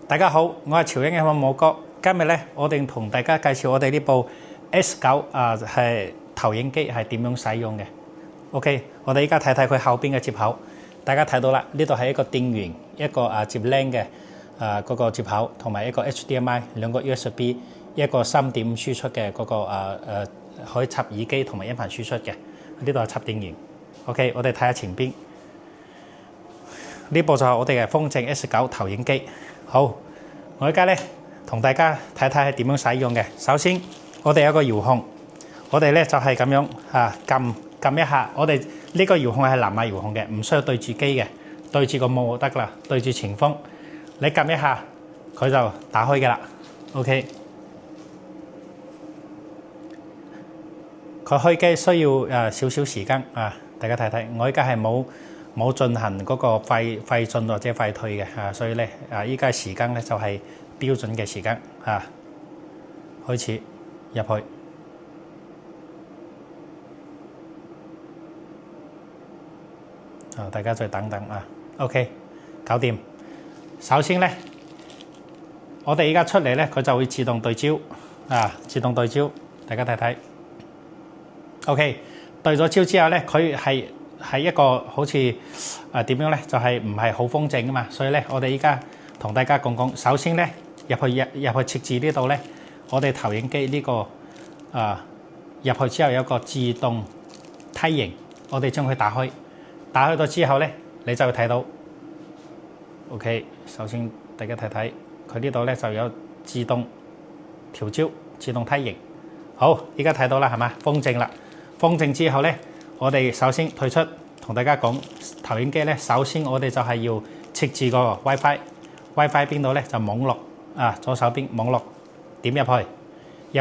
大家好，我係潮英嘅冇哥。今日咧，我哋同大家介紹我哋呢部 S9係投影機係點樣使用嘅。OK， 我哋依家睇睇佢後邊嘅接口。大家睇到啦，呢度係一個電源，一個接 LAN 嘅嗰個接口，同埋一個 HDMI 兩個 USB， 一個3.5輸出嘅嗰個可以插耳機同埋音頻輸出嘅。呢度係插電源。OK， 我哋睇下前邊。呢部就係我哋嘅風正 S9 投影機。好，我而家咧同大家睇睇係點樣使用嘅。首先，我哋有個遙控，我哋咧就係咁樣撳一下。我哋呢個遙控係藍牙遙控嘅，唔需要對住機嘅，對住個幕就得啦，對住前鋒。你撳一下，佢就打開嘅啦。OK， 佢開機需要少少時間大家睇睇。我而家係冇進行嗰個快進或者快退嘅所以咧依家時間咧就係標準嘅時間開始入去大家再等等OK， 搞掂。首先咧，我哋依家出嚟咧，佢就會自動對焦自動對焦，大家睇睇 OK， 對咗焦之後咧，佢係一個好似點樣咧，就係唔係好風正啊嘛，所以咧我哋依家同大家講，首先咧入去設置呢度咧，我哋投影機呢個入去之後有個自動梯形，我哋將佢打開咗之後咧，你就會睇到 OK。首先大家睇睇佢呢度咧就有自動調焦、自動梯形。好，依家睇到啦係嘛？風正啦，風正之後咧。我哋首先退出，同大家講投影機咧。首先我哋就係要設置個 WiFi 邊度咧就網絡左手邊網絡點入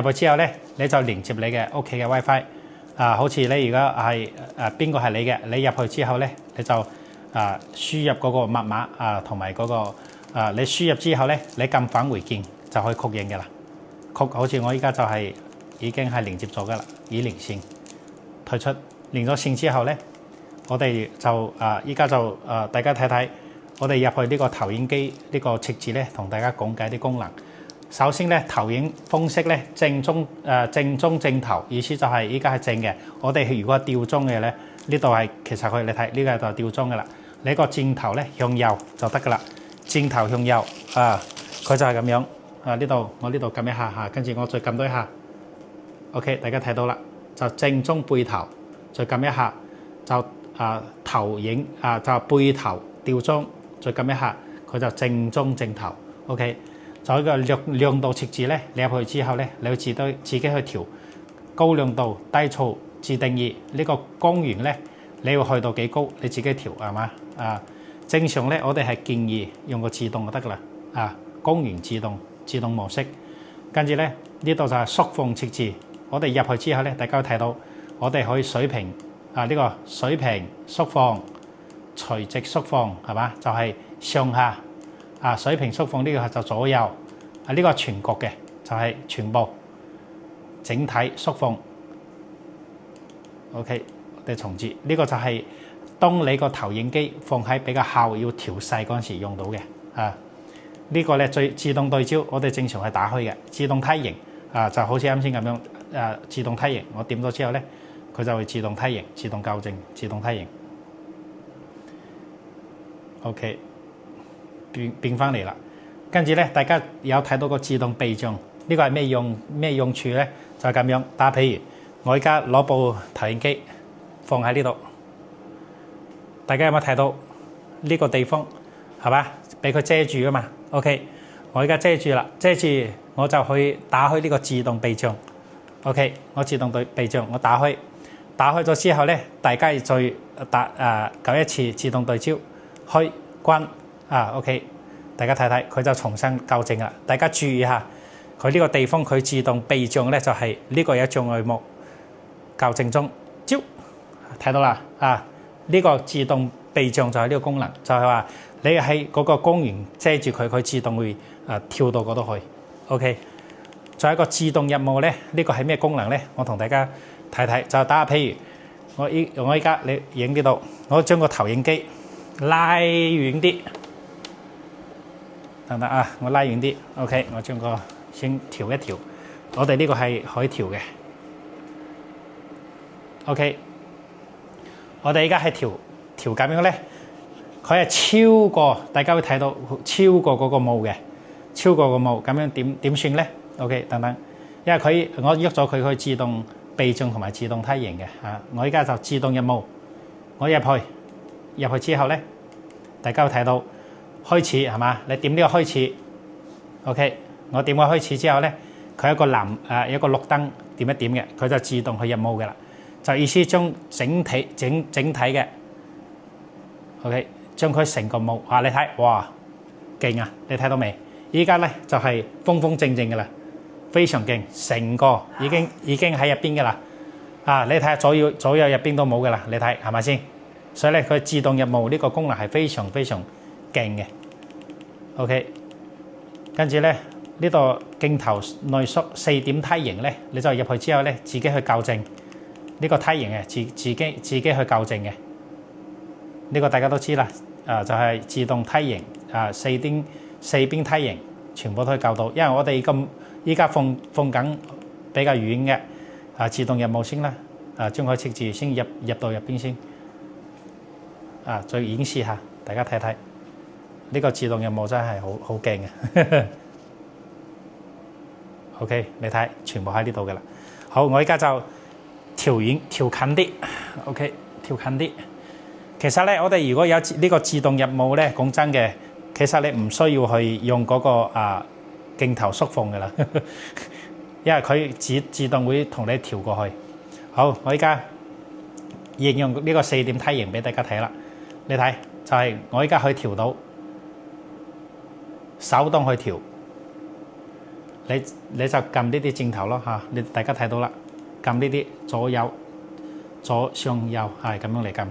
去之後咧，你就連接你嘅屋企嘅 WiFi 好似你而家係邊個係你嘅，你入去之後咧，你就輸入嗰個密碼同埋嗰個你輸入之後咧，你撳返回鍵就可以確認嘅啦。好似我依家就係已經係連接咗嘅啦，已連線，退出。連咗線之後咧，我哋就依家就大家睇睇，我哋入去呢個投影機呢個設置咧，同大家講解啲功能。首先咧，投影方式咧正中正頭，意思就係依家係正嘅。我哋如果係吊鐘嘅咧，呢度係其實你睇呢個就係吊鐘嘅啦。你個箭頭咧向右就得噶啦，箭頭向右佢就係咁樣我呢度撳一下跟住我再撳多一下 OK， 大家睇到啦，就正中背頭。再撳一下就投影就背頭吊鐘，再撳一下佢就正中正頭 OK。就一個亮度設置咧，你入去之後咧，你要自己去調高亮度、低噪自定義。呢個光源咧，你要去到幾高，你自己調係嘛正常咧，我哋係建議用個自動就得噶啦光源自動模式。跟住咧呢度就係縮放設置。我哋入去之後咧，大家睇到。我哋可以水平呢個水平縮放、垂直縮放係嘛？就係上下水平縮放呢個就左右呢個全局嘅就係全部整體縮放。OK， 我哋重置呢個就係當你個投影機放喺比較後要調細嗰陣時用到嘅呢個咧最自動對焦，我哋正常係打開嘅自動梯形就好似啱先咁樣自動梯形，我點咗之後咧。佢就會自動梯形、自動校正、自動梯形。OK， 變翻嚟啦。跟住咧，大家有睇到個自動避障，呢個係咩用處咧？就係咁樣。打譬如我而家攞部投影機放喺呢度，大家有冇睇到呢個地方係嘛？俾佢遮住啊嘛。OK， 我而家遮住啦，遮住我就去打開呢個自動避障。OK， 我自動避障，我打開咗之後咧，大家再搞一次自動對焦，開關OK， 大家睇睇佢就重新校正啦。大家注意下，佢呢個地方佢自動避障咧就係呢個有障礙物校正中，焦睇到啦呢個自動避障就係呢個功能，就係話你喺嗰個光源遮住佢，佢自動會跳到嗰度去。OK， 仲有一個自動任務咧，呢個係咩功能咧？我同大家睇睇，就打譬如我依家你影呢度，我將個投影機拉遠啲，等等啊，我拉遠啲 ，OK， 我將個先調一調。我哋呢個係可以調嘅 ，OK。我哋而家係調咁樣咧，佢係超過，大家會睇到超過嗰個霧嘅，超過個霧咁樣點算咧 ？OK， 等等，因為我喐咗佢，可以自動避震同埋自動梯形嘅嚇。我而家就自動入霧，我入去之後咧，大家會睇到開始係嘛？你點呢個開始 ？OK， 我點個開始之後咧，佢有個有個綠燈點一點嘅，佢就自動去入霧嘅啦。就意思將整體嘅 ，OK， 將佢成個霧啊！你睇，哇，勁啊！你睇到未？依家咧就係風正嘅啦，非常勁，成個已經喺入邊嘅啦。啊，你睇下左右入邊都冇嘅啦，你睇係咪先？所以咧，佢自動入霧呢個功能係非常勁嘅。OK， 跟住咧呢度鏡頭內縮4點梯形咧，你就入去之後咧，自己去校正。呢個梯形嘅自己去校正嘅，呢個大家都知啦。就係自動梯形四邊梯形全部都可以校到，因為我哋依家放緊比較遠嘅自動入霧先啦。將佢設置先入到入邊先。再演示下，大家睇睇呢個自動入霧真係好勁嘅。OK， 你睇全部喺呢度嘅啦。好，我依家就調近啲 ，OK， 調近啲。其實咧，我哋如果有呢個自動入霧咧，講真嘅，其實你唔需要去用嗰個鏡頭縮縫嘅啦，因為佢自動會同你調過去。好，我依家應用呢個4點梯形俾大家睇啦。你睇就係我依家可以調到手動去調，你就撳呢啲箭頭咯嚇，大家睇到啦。撳呢啲左上右係咁樣嚟撳，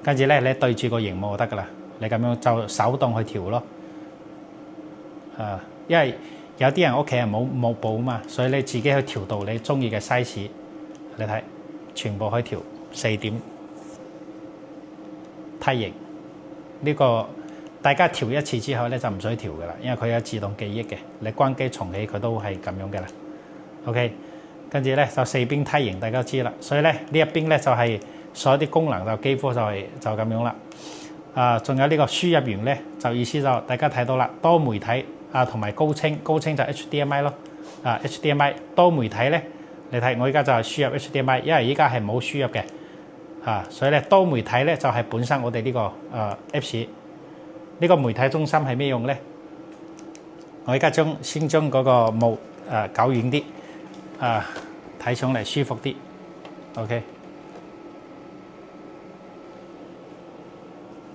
跟住咧你對住個螢幕就得噶啦，你咁樣就手動去調咯。因為有啲人屋企係冇布啊嘛，所以你自己去調到你中意嘅 size。你睇全部可以調4點梯形，呢個大家調一次之後咧就唔使調噶啦，因為佢有自動記憶嘅，你關機重啟佢都係咁樣嘅啦。OK。跟住咧就4邊梯形，大家都知啦。所以咧呢一邊咧就係所有啲功能就幾乎就咁樣啦。仲有呢個輸入源咧，就意思就大家睇到啦，多媒體同埋高清就 HDMI 咯。HDMI 多媒體咧，你睇我而家就係輸入 HDMI， 因為依家係冇輸入嘅。所以咧多媒體咧就係本身我哋呢個Apps 呢個媒體中心係咩用咧？我而家先將嗰個霧搞遠啲。睇上嚟舒服啲 ，OK。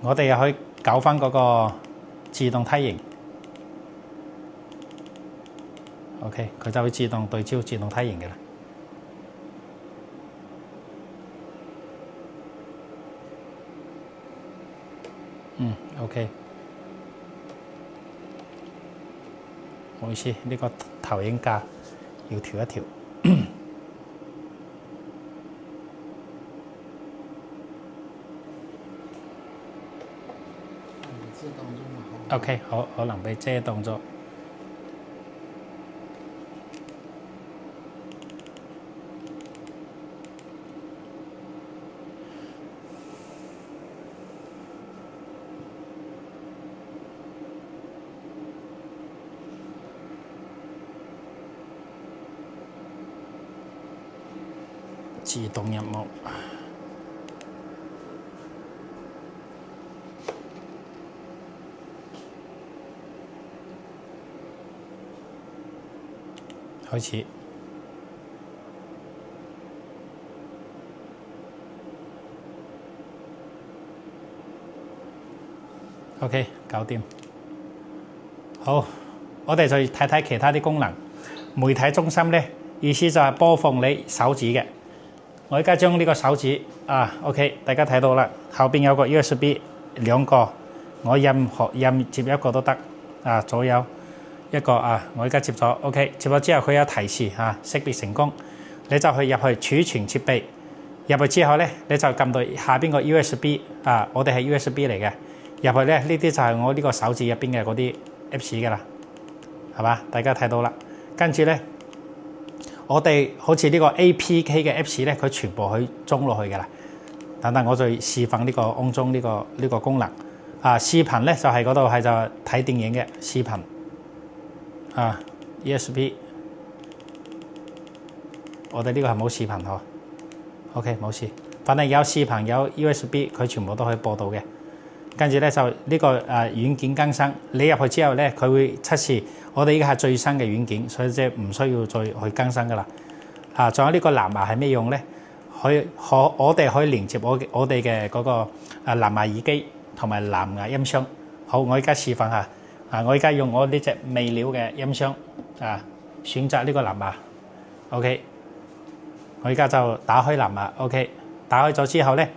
我哋又可以搞翻嗰個自動梯形 ，OK， 佢就會自動對焦自動梯形嘅啦。OK。唔好意思，呢個投影架要調一調。OK， 好，可能被遮擋咗。自動入霧。開始。OK， 搞掂。好，我哋就睇睇其他啲功能。媒體中心咧，意思就係播放你手指嘅。我而家將呢個手指OK， 大家睇到啦，後邊有個 USB 兩個，我任接一個都得。左右一個我而家接咗 OK， 接咗之後佢有提示識別成功，你就去入去儲存設備，入去之後咧你就撳到下邊個 USB 我哋係 USB 嚟嘅，入去咧呢啲就係我呢個手指入邊嘅嗰啲 Apps 嘅啦，係嘛？大家睇到啦。跟住咧，我哋好似呢個 APK 嘅 Apps 咧，佢全部可以裝落去嘅啦。等等，我再示範呢個安裝呢個功能。視頻咧就係嗰度係就睇電影嘅視頻。USB， 我哋呢個係冇視頻嗬。OK， 冇事。反正有視頻有 USB， 佢全部都可以播到嘅。跟住咧就呢個軟件更新，你入去之後咧，佢會測試。我哋依家係最新嘅軟件，所以即係唔需要再去更新噶啦。仲有呢個藍牙係咩用咧？我哋可以連接我哋嘅嗰個藍牙耳機同埋藍牙音箱。好，我而家示範下。我而家用我呢隻魅鳥嘅音箱選擇呢個藍牙。OK， 我而家就打開藍牙。OK， 打開咗之後咧，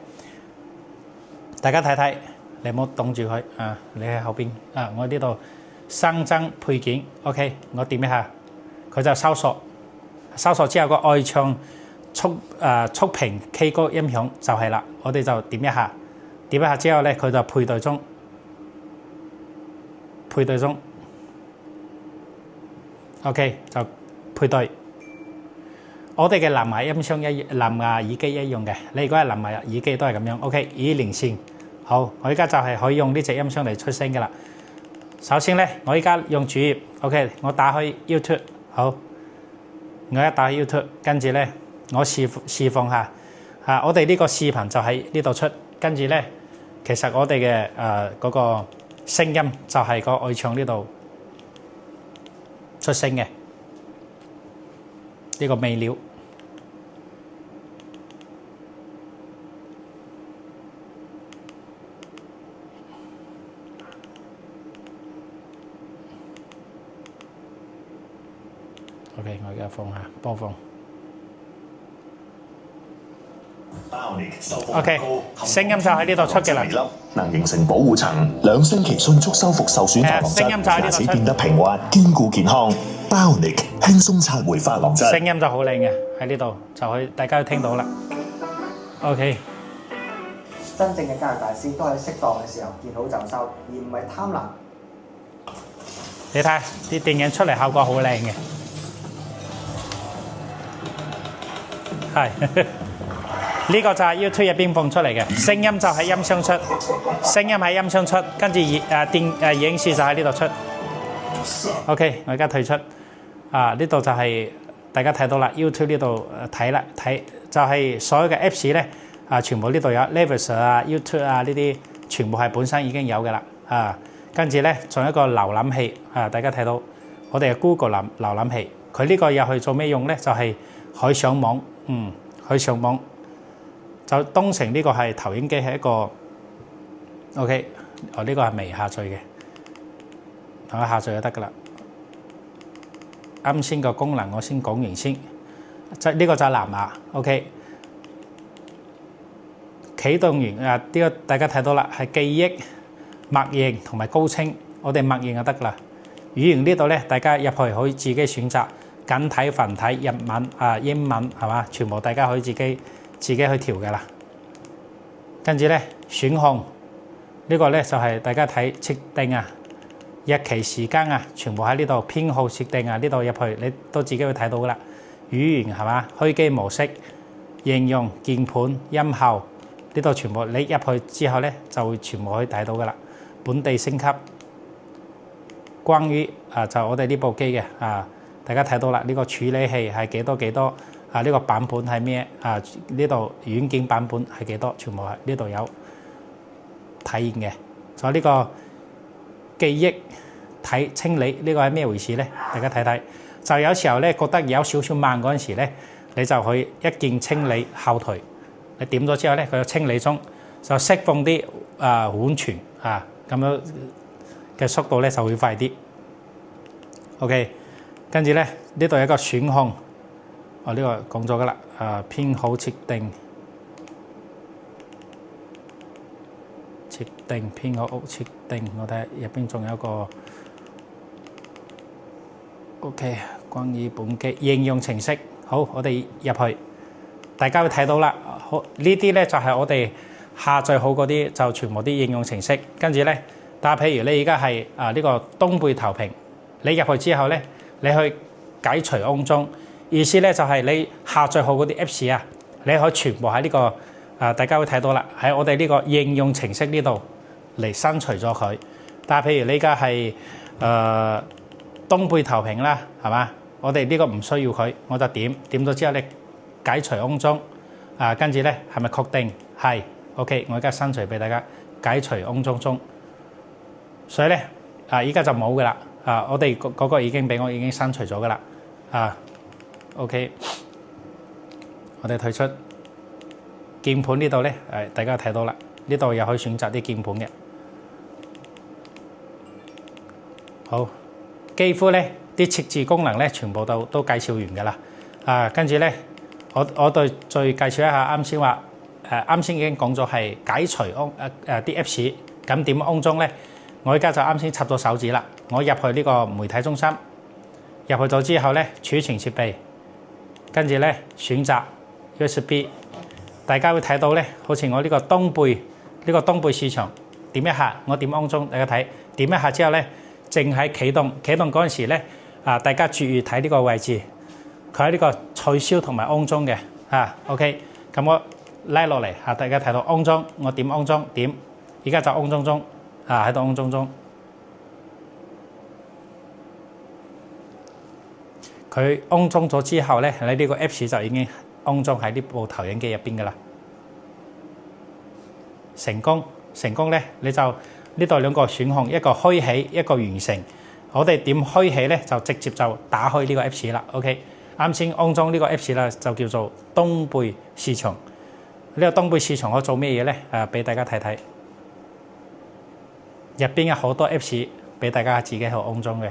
大家睇睇，你唔好擋住佢你喺後邊我呢度新增配件。OK， 我點一下，佢就搜索。搜索之後個愛唱觸屏 K 歌音響就係啦，我哋就點一下，點一下之後咧，佢就配對中，OK 就配對。我哋嘅藍牙音箱藍牙耳機一樣嘅，你如果係藍牙耳機都係咁樣。OK， 已連線。好，我而家就係可以用呢隻音箱嚟出聲嘅啦。首先咧，我而家用主頁。OK， 我打開 YouTube。好。我一打 YouTube， 跟住咧，我示範下我哋呢個視頻就喺呢度出，跟住咧，其實我哋嘅嗰個聲音就係個愛唱呢度出聲嘅呢個魅鳥。OK， 我而家放下播放。OK， 聲音就喺呢度出嘅啦。能形成保護層，2星期迅速修復受損珐琅質，牙齒變得平滑，堅固健康。Bionic 輕鬆刷回珐琅質。聲音就好靚嘅，喺呢度就可以大家都聽到啦。OK， 真正嘅教育大師都喺適當嘅時候見好就收，而唔係貪婪。你睇啲電影出嚟效果好靚嘅。係，呢個就係 YouTube 入邊放出嚟嘅聲音，就喺音箱出，聲音喺音箱出，跟住影視就喺呢度出。OK， 我而家退出。呢度就係大家睇到啦 ，YouTube 呢度睇就係所有嘅 Apps 咧全部呢度有 Naver YouTube 呢啲全部係本身已經有嘅啦。跟住咧仲有一個瀏覽器大家睇到我哋嘅 Google 瀏覽器，佢呢個入去做咩用咧？就係可以上網。可以上網，就東城呢個係投影機，係一個 OK， 呢個係未下載嘅，等我下載就得噶啦。啱先個功能我先講完先，呢個就係藍牙 OK。啟動完呢個大家睇到啦，係記憶、默認同埋高清，我哋默認就得噶啦。語言呢度咧，大家入去可以自己選擇。簡體、繁體、日文、英文係嘛？全部大家可以自己去調嘅啦。跟住咧選項呢個咧就係大家睇設定日期、時間全部喺呢度編號設定呢度入去你都自己會睇到噶啦。語言係嘛？開機模式、應用、鍵盤、音效呢度全部你入去之後咧就會全部可以睇到噶啦。本地升級，關於就我哋呢部機嘅大家睇到啦，呢個處理器係幾多呢個版本係咩呢度軟件版本係幾多，全部係呢度有體現嘅。仲有呢個記憶清理呢個係咩回事咧？大家睇睇，就有時候咧覺得有少少慢嗰陣時咧，你就可以一鍵清理後台，你點咗之後咧，佢就清理中，就釋放啲緩存咁樣嘅速度咧就會快啲。OK。跟住咧，呢度有一個選項，呢個講咗噶啦，編號設定編號設定，我睇入邊仲有一個 OK， 關於本機應用程式，好，我哋入去，大家會睇到啦。好，呢啲咧就係我哋下載好嗰啲，就全部啲應用程式。跟住咧，但係譬如你而家係呢個東貝投屏，你入去之後咧，你去解除安裝，意思咧就係你下載好嗰啲 Apps 啊，你可以全部喺呢個大家會睇到啦，喺我哋呢個應用程式呢度嚟刪除咗佢。但係譬如你而家係東貝投屏啦，係嘛？我哋呢個唔需要佢，我就點咗之後咧解除安裝，跟住咧係咪確定？係 OK， 我而家刪除俾大家解除安裝中。所以咧依家就冇噶啦，我哋嗰個已經俾我已經刪除咗噶啦，OK， 我哋退出鍵盤呢度咧，大家睇到啦，呢度又可以選擇啲鍵盤嘅。好，幾乎咧啲設置功能咧全部都介紹完噶啦，跟住咧我再介紹一下啱先話，啱先已經講咗係解除啲 Apps， 咁點安裝咧？我而家就啱先插咗手指啦，我入去呢個媒體中心，入去咗之後咧儲存設備，跟住咧選擇 USB， 大家會睇到咧，好似我呢個東貝市場，點一下我點安裝，大家睇點一下之後咧，淨係啟動嗰陣時咧，大家注意睇呢個位置，佢喺呢個取消同埋安裝嘅，OK， 咁我拉落嚟大家睇到安裝，我點安裝點，而家就安裝中。喺度安裝中，佢安裝咗之後咧，你呢個 Apps 就已經安裝喺呢部投影機入邊噶啦。成功咧，你就呢度兩個選項，一個開啟，一個完成。我哋點開啟咧，就直接就打開呢個 Apps 啦。OK， 啱先安裝呢個 Apps 啦，就叫做東貝市場。呢個東貝市場可以做咩嘢咧？俾大家睇睇。入邊有好多 Apps 俾大家自己去安裝嘅，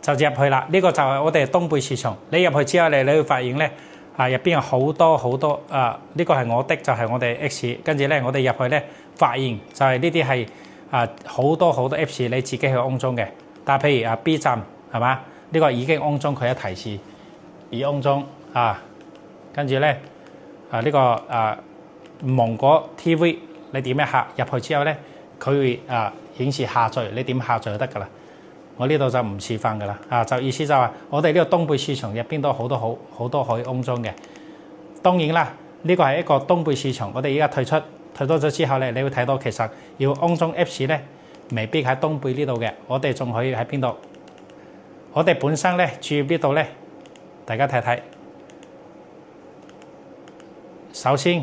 就入去啦。呢個就係我哋東貝市場。你入去之後你會發現咧，入邊有好多呢個係我的，就係我哋 X。跟住咧，我哋入去咧，發現就係呢啲係好多 Apps 你自己去安裝嘅。但係譬如B 站係嘛？呢個已經安裝，佢有提示已安裝跟住咧呢個芒果 TV。你點一下入去之後咧，佢會顯示下載，你點下載就得㗎啦。我呢度就唔示範㗎啦，就意思就話我哋呢個東貝市場入邊都好多可以安裝嘅。當然啦，呢個係一個東貝市場，我哋而家退多咗之後咧，你會睇到其實要安裝 Apps 咧，未必喺東貝呢度嘅，我哋仲可以喺邊度？我哋本身咧主頁呢度咧，大家睇睇。首先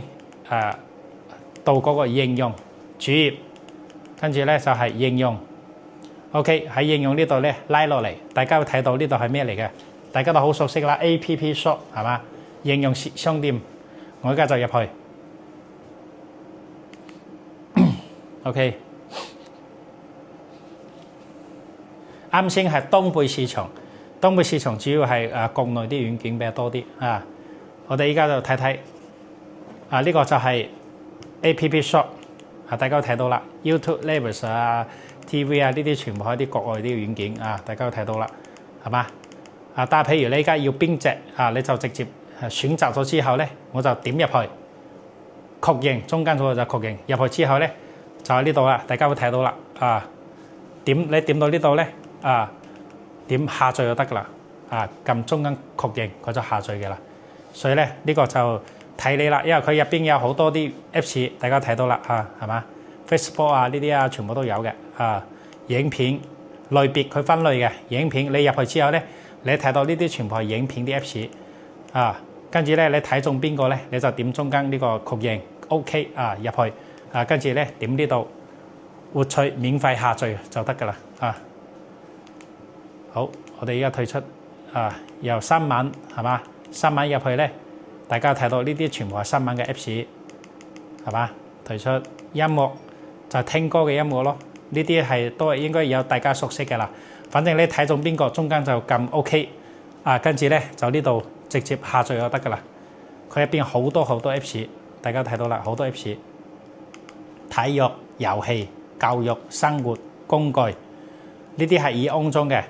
到嗰個應用主頁，跟住咧就係應用 ，OK 喺應用呢度咧拉落嚟，大家會睇到呢度係咩嚟嘅？大家都好熟悉啦 ，App Shop 係嘛？應用商店，我而家就入去 ，OK。啱先係東貝市場，東貝市場主要係國內啲軟件比較多啲我哋而家就睇睇呢個就係。App Shop 大家都睇到啦 ，YouTube Labels TV 呢啲全部係啲國外啲軟件大家都睇到啦，係嘛？但係譬如你而家要邊隻你就直接選擇咗之後咧，我就點入去確認，中間嗰個就確認入去之後咧，就喺呢度啦，大家會睇到啦你點到呢度咧點下載就得㗎啦撳中間確認佢就下載嘅啦，所以咧呢個就。睇你啦，因為佢入邊有好多啲 Apps， 大家睇到啦係嘛 ？Facebook 呢啲全部都有嘅影片類別佢分類嘅影片，你入去之後咧，你睇到呢啲全部係影片啲 Apps 跟住咧你睇中邊個咧，你就點中間呢個確認 OK 入去跟住咧點呢度獲取免費下載就得㗎啦好，我哋而家退出由新聞係嘛？新聞入去咧。大家睇到呢啲全部係新聞嘅 Apps 係嘛？退出音樂就係聽歌嘅音樂咯，呢啲都係應該有大家熟悉嘅啦。反正你睇中邊個，中間就撳 OK 跟住咧就呢度直接下載就得㗎啦。佢入邊好多 Apps， 大家睇到啦，好多 Apps， 體育、遊戲、教育、生活、工具，呢啲係已安裝嘅，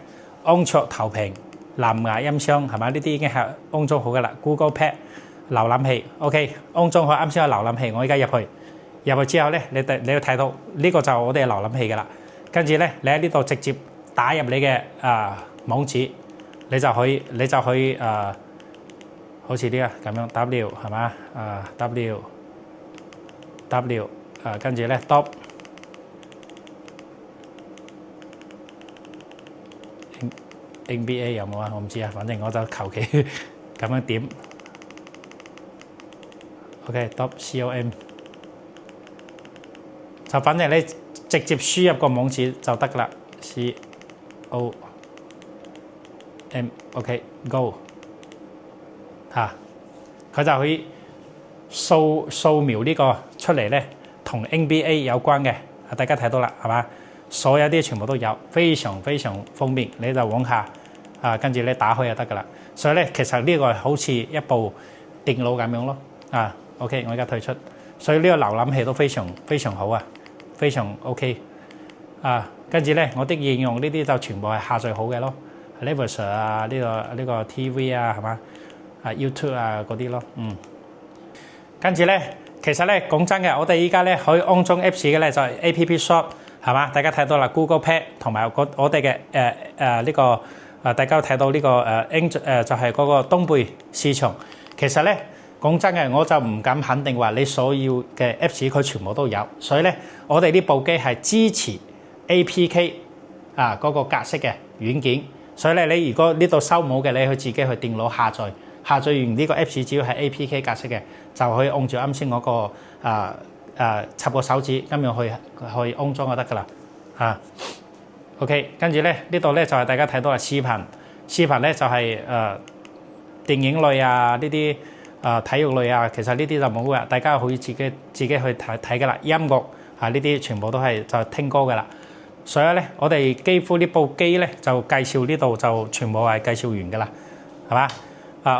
安卓投屏、藍牙音箱係嘛？呢啲已經係安裝好㗎啦。Google Pad。瀏覽器 OK 安裝好，啱先有瀏覽器，我而家入去入去之後咧，你要睇到呢個就我哋嘅瀏覽器㗎啦。跟住咧，你喺呢度直接打入你嘅網址，你就可以好似呢個咁樣 W 係嘛W 跟住咧 dot NBA 有冇啊？我唔知啊，反正我就求其咁樣點。OK，.com 就反正你直接輸入個網址就得啦。COM OK Go 佢就可以掃描呢個出嚟咧，同 NBA 有關嘅，大家睇到啦，係嘛？所有啲全部都有，非常非常方便。你就往下跟住你打開就得噶啦。所以咧，其實呢個係好似一部電腦咁樣咯。OK， 我而家退出。所以呢個瀏覽器都非常非常好啊，非常 OK。跟住咧，我啲應用呢啲就全部係下載好嘅咯 ，Naver 呢個 TV 係嘛，YouTube 嗰啲咯。跟住咧，其實咧講真嘅，我哋依家咧可以安裝 Apps 嘅咧就係 App Shop 係嘛，大家睇到啦 ，Google Play 同埋我哋嘅呢個大家睇到呢個就係嗰個東貝市場。其實咧講真嘅，我就唔敢肯定話你所要嘅 Apps 佢全部都有，所以咧我哋呢部機係支持 APK 嗰個格式嘅軟件，所以咧你如果呢度收冇嘅，你去自己去電腦下載完呢個 Apps， 只要係 APK 格式嘅，就可以按照啱先嗰個插個手指咁樣去安裝就得噶啦。OK， 跟住咧呢度咧就係大家睇到係視頻咧就係電影類呢啲體育類其實呢啲就冇嘅，大家可以自己去睇噶啦。音樂呢啲全部都係就聽歌噶啦。所以咧，我哋幾乎呢部機咧就介紹呢度就全部係介紹完噶啦，係嘛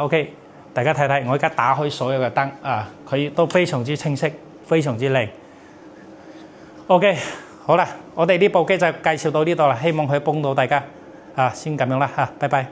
？OK， 大家睇睇，我而家打開所有嘅燈佢都非常之清晰，非常之靚。OK， 好啦，我哋呢部機就介紹到呢度啦，希望可以幫到大家先咁樣啦拜拜。